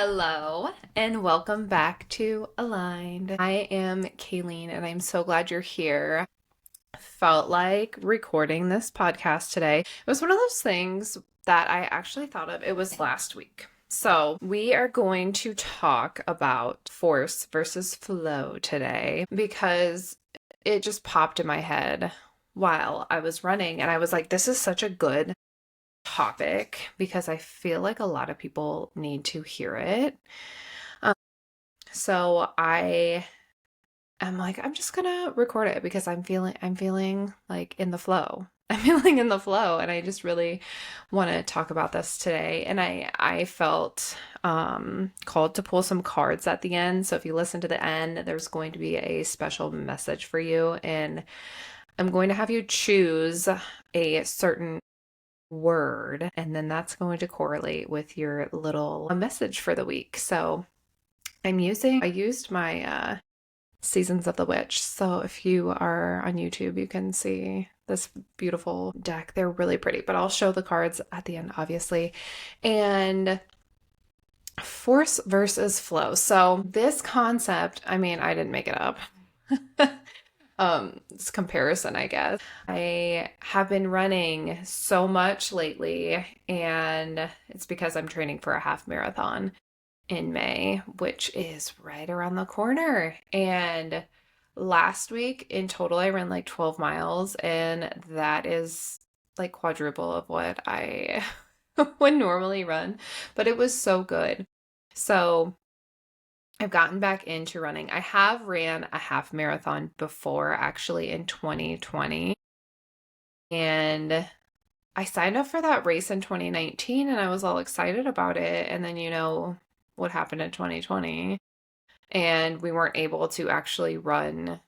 Hello and welcome back to Aligned. I am Kayleen and I'm so glad you're here. Felt like recording this podcast today. It was one of those things that I actually thought of. It was last week. So we are going to talk about force versus flow today because it just popped in my head while I was running and I was like, this is such a good topic because I feel like a lot of people need to hear it. Um, so I am like, I'm just gonna record it because I'm feeling like in the flow. I'm feeling in the flow, and I just really want to talk about this today. And I felt called to pull some cards at the end. So if you listen to the end, there's going to be a special message for you, and I'm going to have you choose a certain word, and then that's going to correlate with your little message for the week. So I used my Seasons of the Witch. So if you are on YouTube, you can see this beautiful deck. They're really pretty, but I'll show the cards at the end, obviously. And force versus flow. So this concept, I mean, I didn't make it up. This comparison, I guess. I have been running so much lately, and it's because I'm training for a half marathon in May, which is right around the corner. And last week in total, I ran like 12 miles, and that is like quadruple of what I would normally run, but it was so good. So I've gotten back into running. I have ran a half marathon before, actually in 2020. And I signed up for that race in 2019 and I was all excited about it. And then, you know, what happened in 2020. And we weren't able to actually run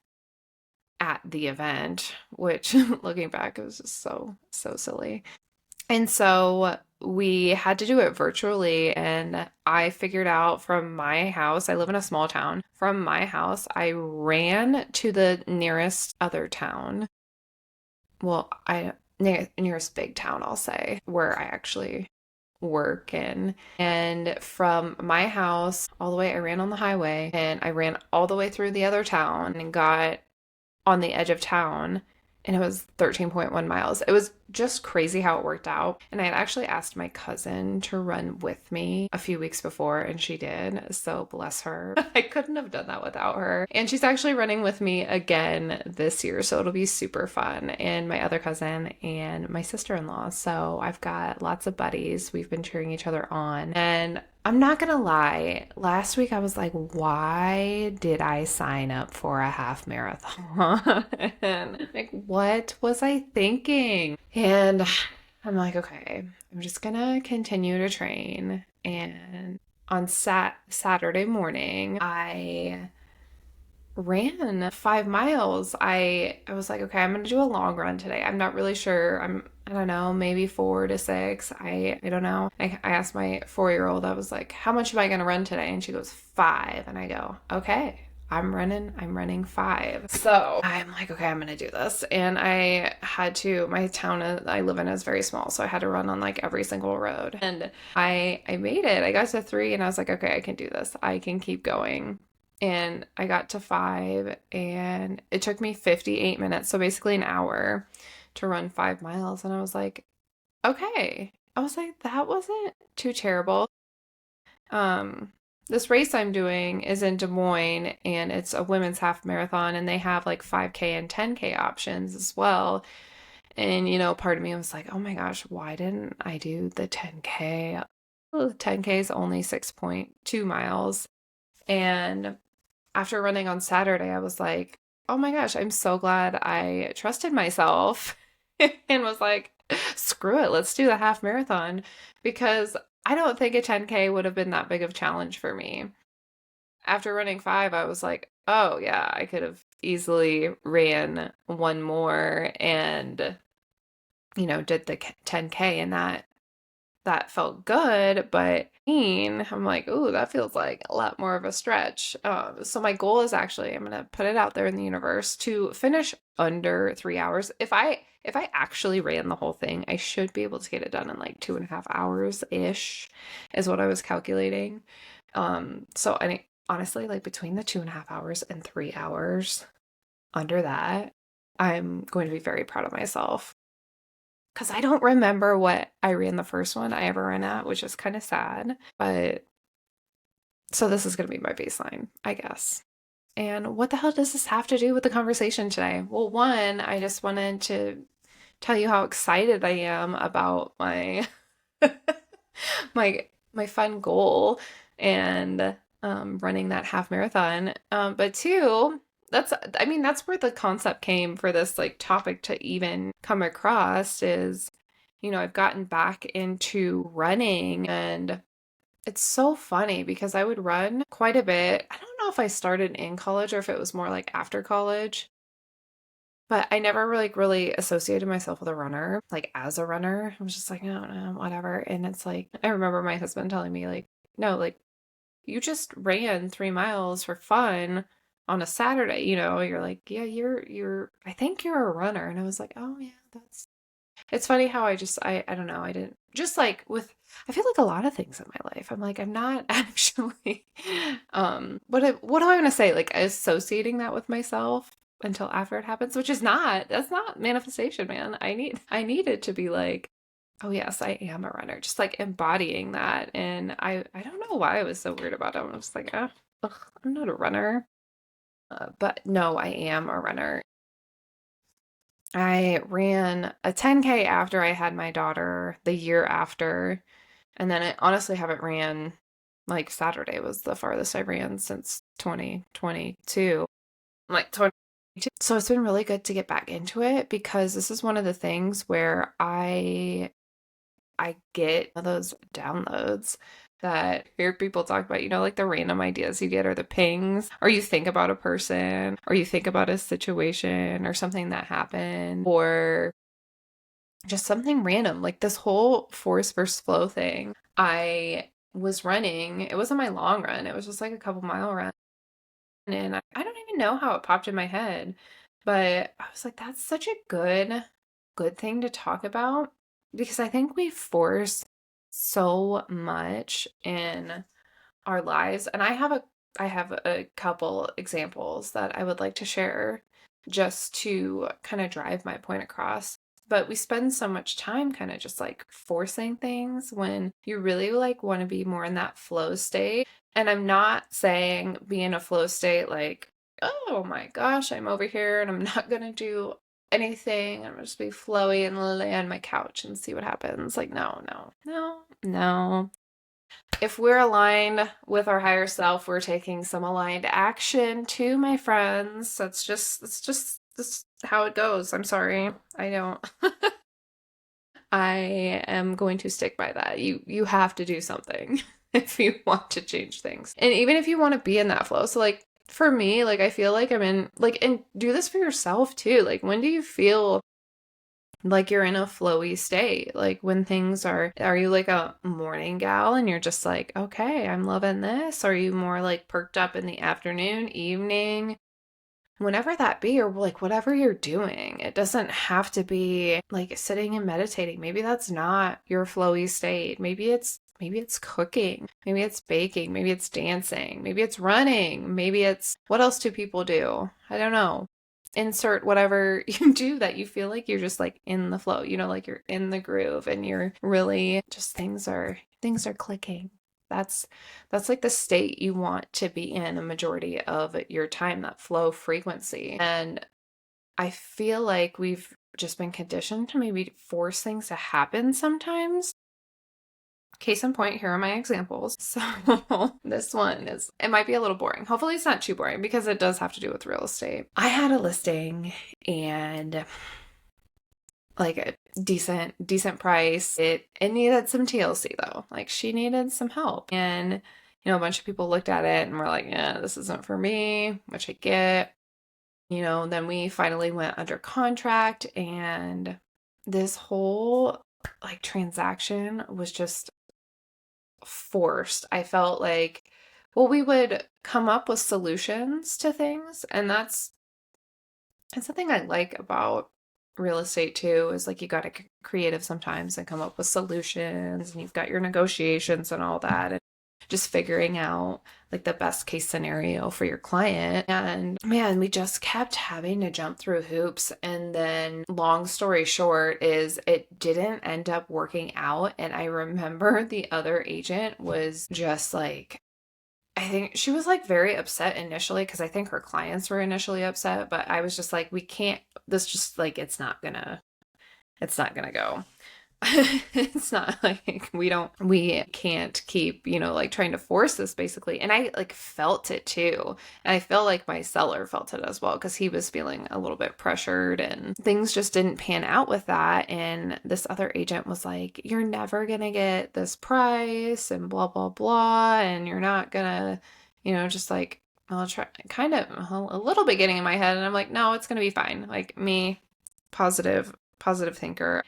at the event, which looking back, it was just so silly. And so we had to do it virtually, and I figured out from my house, I live in a small town, from my house, I ran to the nearest other town. Well, nearest big town, I'll say, where I actually work in. And from my house all the way, I ran on the highway and I ran all the way through the other town and got on the edge of town, and it was 13.1 miles. It was just crazy how it worked out. And I had actually asked my cousin to run with me a few weeks before, and she did. So bless her. I couldn't have done that without her. And she's actually running with me again this year. So it'll be super fun. And my other cousin and my sister-in-law. So I've got lots of buddies. We've been cheering each other on. And I'm not gonna lie, last week I was like, why did I sign up for a half marathon? And like, what was I thinking? And I'm like, okay, I'm just gonna continue to train. And on Saturday morning, I ran 5 miles. I was like, okay, I'm gonna do a long run today. I'm not really sure. I don't know, maybe 4 to 6. I don't know. I asked my 4-year-old, I was like, how much am I gonna run today? And she goes, 5. And I go, okay. I'm running 5. So I'm like, okay, I'm gonna do this. And I had to, my town I live in is very small, so I had to run on like every single road. And I made it. I got to 3 and I was like, okay, I can do this. I can keep going. And I got to 5 and it took me 58 minutes, so basically an hour to run 5 miles. And I was like, okay. I was like, that wasn't too terrible. This race I'm doing is in Des Moines and it's a women's half marathon, and they have like 5K and 10K options as well. And, you know, part of me was like, oh my gosh, why didn't I do the 10K? Oh, 10K is only 6.2 miles. And after running on Saturday, I was like, oh my gosh, I'm so glad I trusted myself and was like, screw it, let's do the half marathon, because I don't think a 10K would have been that big of a challenge for me. After running 5, I was like, oh yeah, I could have easily ran one more and, you know, did the 10K, and that felt good, but I'm like, ooh, that feels like a lot more of a stretch. So my goal is actually, I'm gonna put it out there in the universe to finish under 3 hours. If I actually ran the whole thing, I should be able to get it done in like 2.5 hours ish, is what I was calculating. So honestly, like between the 2.5 hours and 3 hours under that, I'm going to be very proud of myself. Because I don't remember what I ran the first one I ever ran at, which is kind of sad. But so this is going to be my baseline, I guess. And what the hell does this have to do with the conversation today? Well, one, I just wanted to tell you how excited I am about my my fun goal and running that half marathon. But two, that's where the concept came for this like topic to even come across is, I've gotten back into running and it's so funny because I would run quite a bit. I don't know if I started in college or if it was more like after college, but I never really associated myself with a runner, like as a runner. I was just like, I don't know, whatever. And it's like, I remember my husband telling me, like, no, like, you just ran 3 miles for fun on a Saturday, you're like, yeah, I think you're a runner. And I was like, oh, yeah, it's funny how I don't know, I didn't, just like with, I feel like a lot of things in my life, I'm like, I'm not actually, what do I want to say? Like associating that with myself until after it happens, which is that's not manifestation, man. I needed to be like, oh yes, I am a runner, just like embodying that. And I don't know why I was so weird about it. I was like, ugh, I'm not a runner. But no, I am a runner. I ran a 10K after I had my daughter the year after. And then I honestly haven't ran, like Saturday was the farthest I ran since 2022. Like 2022. So it's been really good to get back into it because this is one of the things where I get those downloads that hear people talk about, like the random ideas you get or the pings, or you think about a person, or you think about a situation or something that happened, or just something random, like this whole force versus flow thing. I was running, it wasn't my long run, it was just like a couple mile run. And I don't even know how it popped in my head, but I was like, that's such a good thing to talk about because I think we force so much in our lives. And I have a couple examples that I would like to share just to kind of drive my point across. But we spend so much time kind of just like forcing things when you really like want to be more in that flow state. And I'm not saying be in a flow state like, oh my gosh, I'm over here and I'm not gonna do anything. I'm just be flowy and lay on my couch and see what happens. Like, no, no, no, no. If we're aligned with our higher self, we're taking some aligned action too, my friends. That's how it goes. I'm sorry. I don't I am going to stick by that. You have to do something if you want to change things. And even if you want to be in that flow. So like for me, like I feel like I'm in like and do this for yourself too. Like when do you feel like you're in a flowy state? Like when things are you like a morning gal and you're just like, okay, I'm loving this? Are you more like perked up in the afternoon, evening, whenever that be, or like whatever you're doing? It doesn't have to be like sitting and meditating. Maybe that's not your flowy state. Maybe it's cooking, maybe it's baking, maybe it's dancing, maybe it's running, maybe it's what else do people do? I don't know. Insert whatever you do that you feel like you're just like in the flow, like you're in the groove and you're really just things are clicking. That's like the state you want to be in a majority of your time, that flow frequency. And I feel like we've just been conditioned to maybe force things to happen sometimes. Case in point, here are my examples. So this one it might be a little boring. Hopefully it's not too boring because it does have to do with real estate. I had a listing and like a decent price. It needed some TLC though. Like she needed some help. And a bunch of people looked at it and were like, yeah, this isn't for me, which I get. Then we finally went under contract and this whole like transaction was just forced. I felt like, well, we would come up with solutions to things, and that's something I like about real estate too, is like you got to get creative sometimes and come up with solutions, and you've got your negotiations and all that. just figuring out like the best case scenario for your client. And man, we just kept having to jump through hoops. And then long story short is it didn't end up working out. And I remember the other agent was just like, I think she was like very upset initially because I think her clients were initially upset, but I was just like, we can't, this just like, it's not gonna go. It's not like we can't keep, like trying to force this basically. And I like felt it too. And I feel like my seller felt it as well because he was feeling a little bit pressured and things just didn't pan out with that. And this other agent was like, you're never gonna get this price and blah, blah, blah. And you're not gonna, just like, I'll try kind of a little bit getting in my head. And I'm like, no, it's gonna be fine. Like me, positive thinker.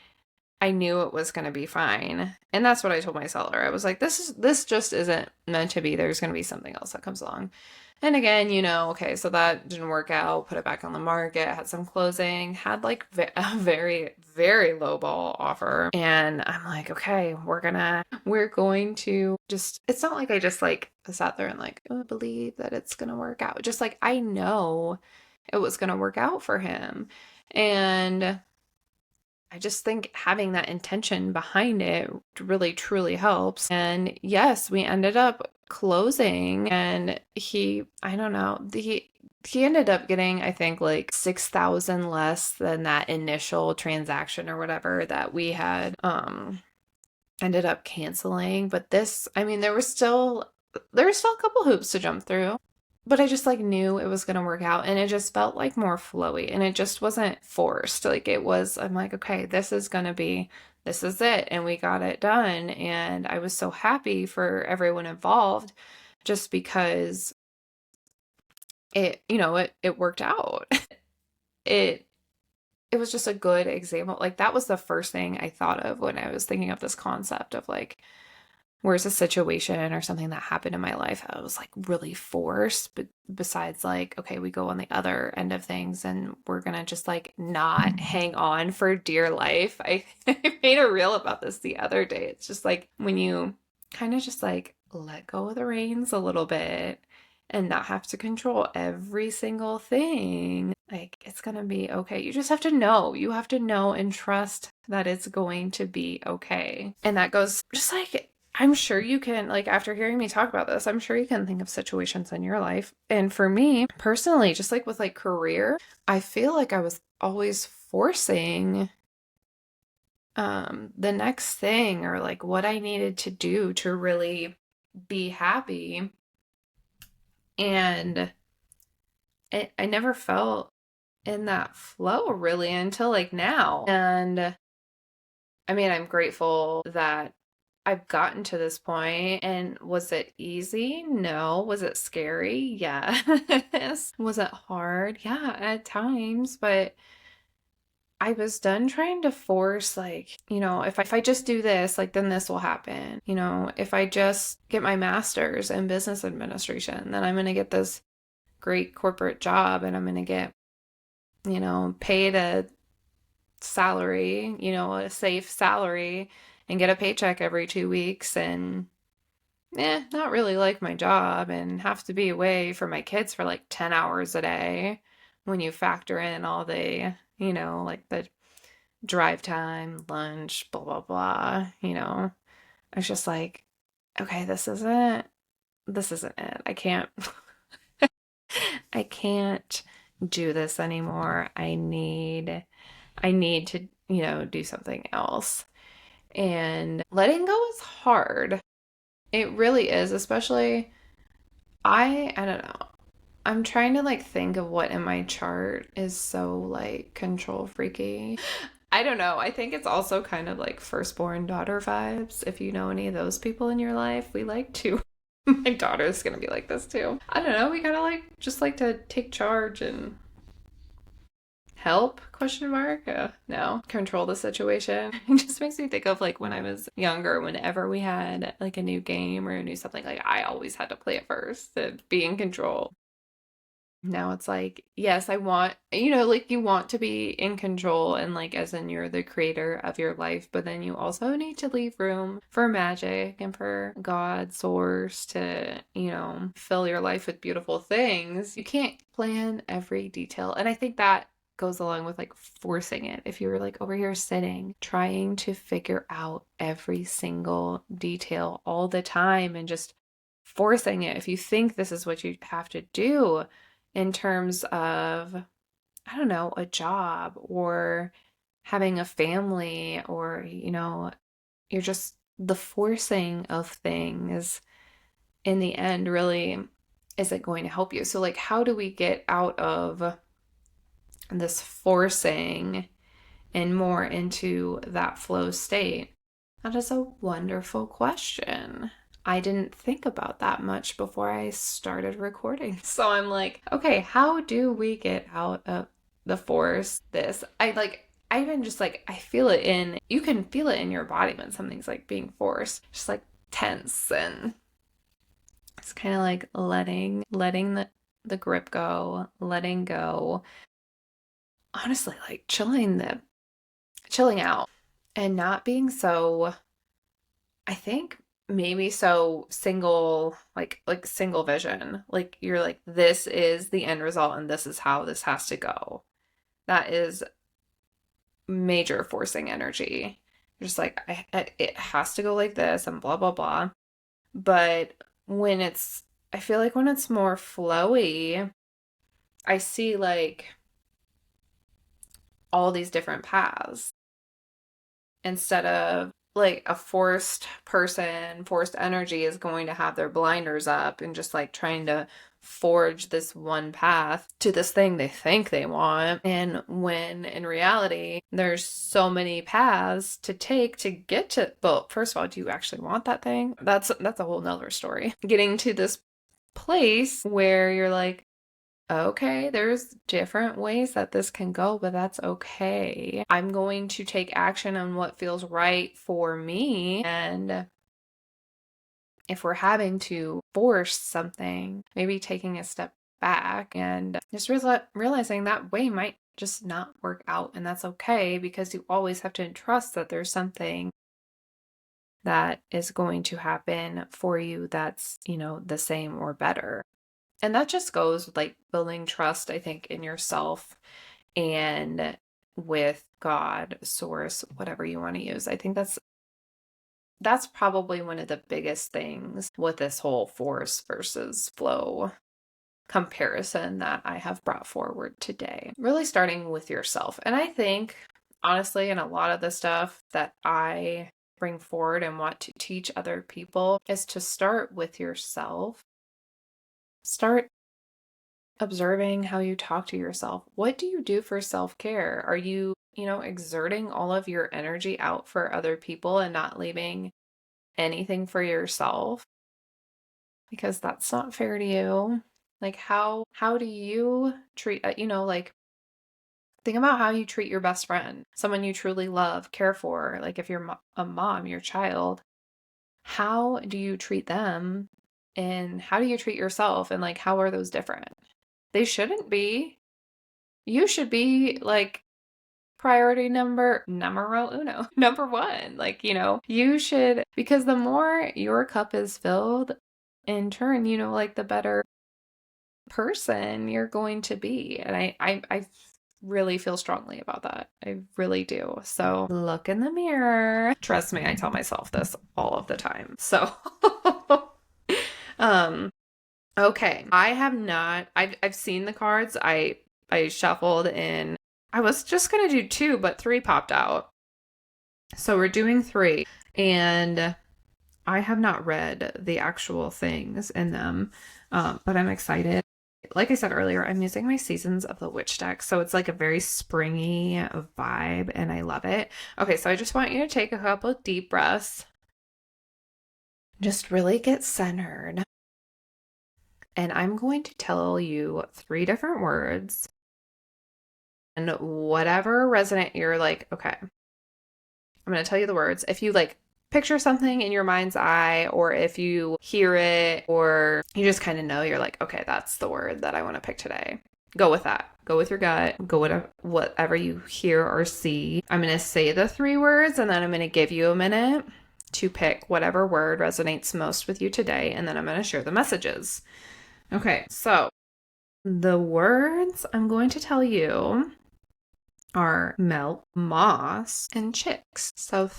I knew it was going to be fine. And that's what I told my seller. I was like, this just isn't meant to be. There's going to be something else that comes along. And again, okay, so that didn't work out. Put it back on the market, had some closing, had like a very, very low ball offer. And I'm like, okay, we're going to just, it's not like I just like sat there and like, oh, believe that it's going to work out. Just like, I know it was going to work out for him. And I just think having that intention behind it really truly helps. And yes, we ended up closing and I don't know, he ended up getting, I think, like 6,000 less than that initial transaction or whatever that we had ended up canceling. But this, I mean, there were still a couple hoops to jump through. But I just like knew it was going to work out and it just felt like more flowy and it just wasn't forced. Like it was, I'm like, okay, this is it. And we got it done. And I was so happy for everyone involved just because it worked out. It, it was just a good example. Like that was the first thing I thought of when I was thinking of this concept of like, where's a situation or something that happened in my life that was like really forced, but besides like, okay, we go on the other end of things and we're gonna just like not hang on for dear life. I made a reel about this the other day. It's just like when you kind of just like let go of the reins a little bit and not have to control every single thing, like it's gonna be okay. You just have to know. You have to know and trust that it's going to be okay. And that goes just like I'm sure you can, like, after hearing me talk about this, I'm sure you can think of situations in your life. And for me personally, just like with like career, I feel like I was always forcing the next thing or like what I needed to do to really be happy. And I never felt in that flow really until like now. And I mean, I'm grateful that I've gotten to this point. And was it easy? No. Was it scary? Yes. Was it hard? Yeah, at times, but I was done trying to force like, if I just do this, like then this will happen. If I just get my master's in business administration, then I'm going to get this great corporate job and I'm going to get, paid a salary, a safe salary and get a paycheck every 2 weeks and not really like my job and have to be away from my kids for like 10 hours a day when you factor in all the, like the drive time, lunch, blah, blah, blah, I was just like, okay, this isn't it. I can't do this anymore. I need to, do something else. And letting go is hard. It really is, especially I don't know. I'm trying to like think of what in my chart is so like control freaky. I don't know. I think it's also kind of like firstborn daughter vibes. If you know any of those people in your life, we like to. My daughter's gonna be like this too. I don't know. We gotta like just like to take charge and help question mark no control the situation. It just makes me think of like when I was younger, whenever we had like a new game or a new something, like I always had to play it first to be in control. Now it's like, yes, I want, like you want to be in control and like as in you're the creator of your life, but then you also need to leave room for magic and for God, source to, fill your life with beautiful things. You can't plan every detail. And I think that goes along with like forcing it. If you were like over here sitting, trying to figure out every single detail all the time and just forcing it, if you think this is what you have to do in terms of, I don't know, a job or having a family or, you're just the forcing of things in the end really isn't going to help you. So, like, how do we get out of this forcing and more into that flow state? That is a wonderful question. I didn't think about that much before I started recording. So I'm like, okay, how do we get out of the force this? I even just like, I feel it in, you can feel it in your body when something's like being forced, just like tense. And it's kind of like letting the grip go, letting go. Honestly, like chilling out and not being so, I think maybe so single, like single vision. Like you're like, this is the end result and this is how this has to go. That is major forcing energy. You're just like, it has to go like this and blah, blah, blah. But when I feel like when it's more flowy, I see like all these different paths instead of like a forced person, forced energy is going to have their blinders up and just like trying to forge this one path to this thing they think they want. And when in reality, there's so many paths to take to get to, well, first of all, do you actually want that thing? That's a whole nother story. Getting to this place where you're like, okay, there's different ways that this can go, but that's okay. I'm going to take action on what feels right for me. And if we're having to force something, maybe taking a step back and just realizing that way might just not work out. And that's okay because you always have to trust that there's something that is going to happen for you that's, the same or better. And that just goes with like building trust, I think, in yourself and with God, source, whatever you want to use. I think that's probably one of the biggest things with this whole force versus flow comparison that I have brought forward today. Really starting with yourself. And I think, honestly, in a lot of the stuff that I bring forward and want to teach other people is to start with yourself. Start observing how you talk to yourself. What do you do for self-care? Are you, exerting all of your energy out for other people and not leaving anything for yourself? Because that's not fair to you. Like how do you treat, like think about how you treat your best friend, someone you truly love, care for, like if you're a mom, your child, how do you treat them and how do you treat yourself and like how are those different? They shouldn't be. You should be like priority numero uno, number one. Like, you should, because the more your cup is filled, in turn, like the better person you're going to be. And I really feel strongly about that. I really do. So look in the mirror. Trust me, I tell myself this all of the time. So, okay. I've seen the cards. I shuffled in. I was just going to do 2, but 3 popped out. So we're doing 3. And I have not read the actual things in them, but I'm excited. Like I said earlier, I'm using my Seasons of the Witch deck. So it's like a very springy vibe and I love it. Okay, so I just want you to take a couple of deep breaths. Just really get centered. And I'm going to tell you 3 different words. And whatever resonate, you're like, okay, I'm going to tell you the words. If you like picture something in your mind's eye, or if you hear it, or you just kind of know, you're like, okay, that's the word that I want to pick today. Go with that. Go with your gut. Go with whatever you hear or see. I'm going to say the 3 words, and then I'm going to give you a minute to pick whatever word resonates most with you today, and then I'm going to share the messages. Okay, so the words I'm going to tell you are milk, moss, and chicks. So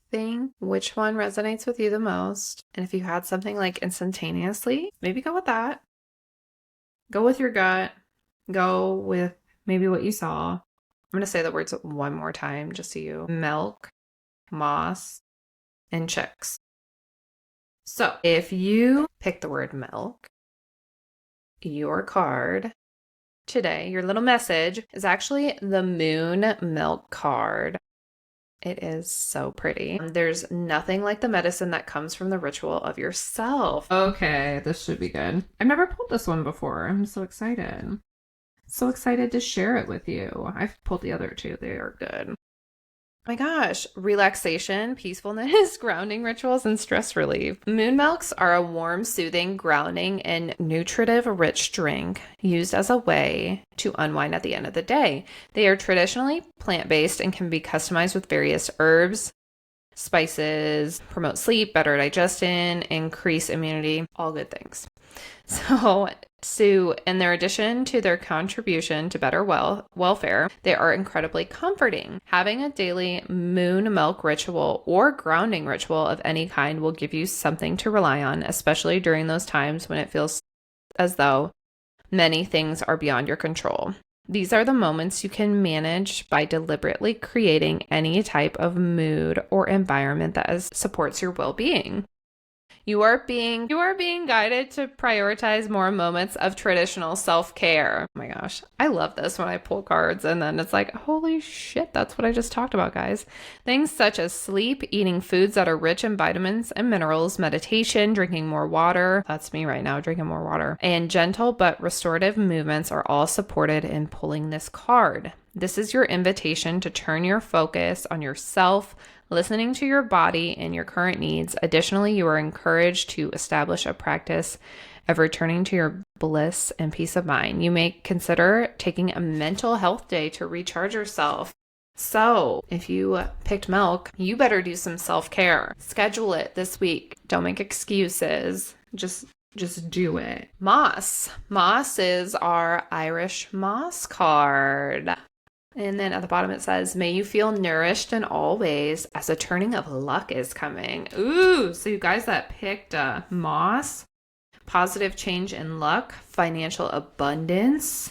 think which one resonates with you the most. And if you had something like instantaneously, maybe go with that. Go with your gut. Go with maybe what you saw. I'm going to say the words one more time just so you. Milk, moss, and chicks. So if you pick the word milk, your card today, your little message is actually the moon milk card. It is so pretty. There's nothing like the medicine that comes from the ritual of yourself. Okay, this should be good. I've never pulled this one before. I'm so excited. So excited to share it with you. I've pulled the other 2. They are good. Oh my gosh, relaxation, peacefulness, grounding rituals, and stress relief. Moon milks are a warm, soothing, grounding, and nutritive rich drink used as a way to unwind at the end of the day. They are traditionally plant-based and can be customized with various herbs, spices, promote sleep, better digestion, increase immunity, all good things. So, in their addition to their contribution to better welfare, they are incredibly comforting. Having a daily moon milk ritual or grounding ritual of any kind will give you something to rely on, especially during those times when it feels as though many things are beyond your control. These are the moments you can manage by deliberately creating any type of mood or environment that supports your well-being. You are being guided to prioritize more moments of traditional self-care. Oh my gosh, I love this when I pull cards and then it's like, holy shit, that's what I just talked about, guys. Things such as sleep, eating foods that are rich in vitamins and minerals, meditation, drinking more water. That's me right now, drinking more water. And gentle but restorative movements are all supported in pulling this card. This is your invitation to turn your focus on yourself, listening to your body and your current needs. Additionally, you are encouraged to establish a practice of returning to your bliss and peace of mind. You may consider taking a mental health day to recharge yourself. So if you picked milk, you better do some self-care. Schedule it this week. Don't make excuses. Just do it. Moss. Moss is our Irish moss card. And then at the bottom it says, may you feel nourished in all ways as a turning of luck is coming. Ooh, so you guys that picked moss, positive change in luck, financial abundance,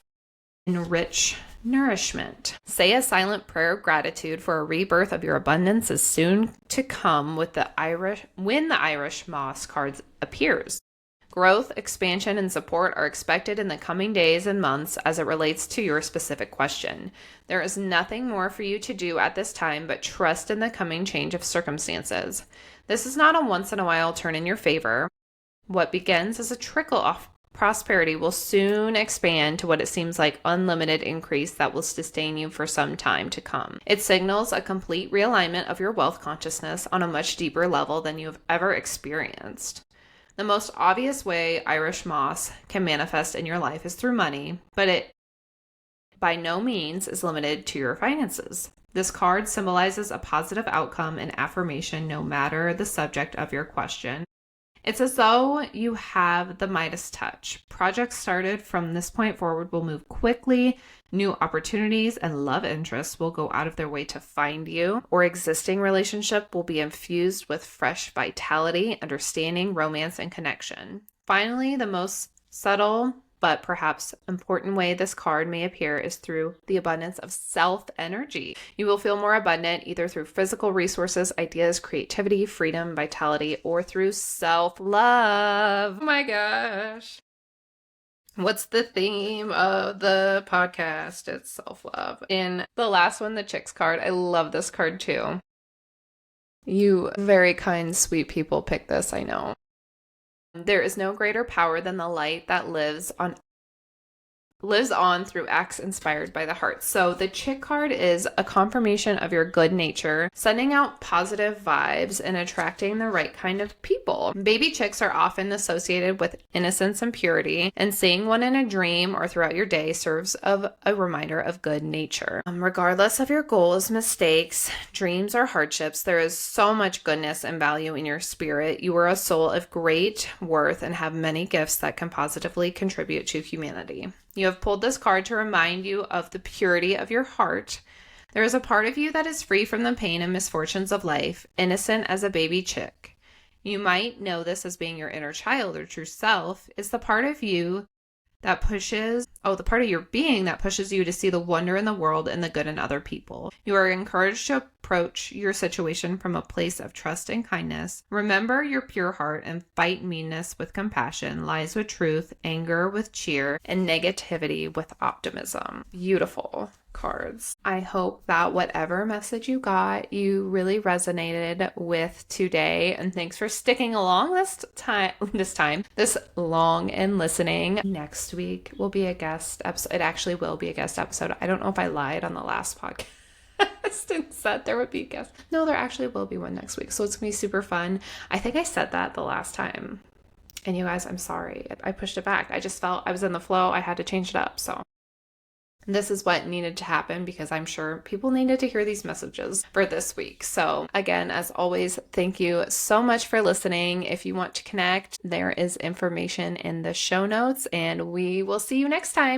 and rich nourishment. Say a silent prayer of gratitude for a rebirth of your abundance is soon to come when the Irish moss card appears. Growth, expansion, and support are expected in the coming days and months as it relates to your specific question. There is nothing more for you to do at this time but trust in the coming change of circumstances. This is not a once-in-a-while turn in your favor. What begins as a trickle of prosperity will soon expand to what it seems like unlimited increase that will sustain you for some time to come. It signals a complete realignment of your wealth consciousness on a much deeper level than you have ever experienced. The most obvious way Irish moss can manifest in your life is through money, but it by no means is limited to your finances. This card symbolizes a positive outcome and affirmation no matter the subject of your question. It's as though you have the Midas touch. Projects started from this point forward will move quickly. New opportunities and love interests will go out of their way to find you, or existing relationship will be infused with fresh vitality, understanding, romance, and connection. Finally, the most subtle but perhaps important way this card may appear is through the abundance of self-energy. You will feel more abundant either through physical resources, ideas, creativity, freedom, vitality, or through self-love. Oh my gosh. What's the theme of the podcast? It's self-love. And the last one, the chicks card, I love this card too. You very kind, sweet people picked this, I know. There is no greater power than the light that lives on lives on through acts inspired by the heart. So the chick card is a confirmation of your good nature, sending out positive vibes and attracting the right kind of people. Baby chicks are often associated with innocence and purity, and seeing one in a dream or throughout your day serves of a reminder of good nature. Regardless of your goals, mistakes, dreams, or hardships, there is so much goodness and value in your spirit. You are a soul of great worth and have many gifts that can positively contribute to humanity. You have pulled this card to remind you of the purity of your heart. There is a part of you that is free from the pain and misfortunes of life, innocent as a baby chick. You might know this as being your inner child or true self. It's the part of you that the part of your being that pushes you to see the wonder in the world and the good in other people. You are encouraged to approach your situation from a place of trust and kindness. Remember your pure heart and fight meanness with compassion, lies with truth, anger with cheer, and negativity with optimism. Beautiful cards. I hope that whatever message you got, you really resonated with today. And thanks for sticking along this long and listening. Next week will be a guest episode. It actually will be a guest episode. I don't know if I lied on the last podcast and said there would be a guest. No, there actually will be one next week. So it's going to be super fun. I think I said that the last time. And you guys, I'm sorry. I pushed it back. I just felt I was in the flow. I had to change it up. So this is what needed to happen because I'm sure people needed to hear these messages for this week. So again, as always, thank you so much for listening. If you want to connect, there is information in the show notes, and we will see you next time.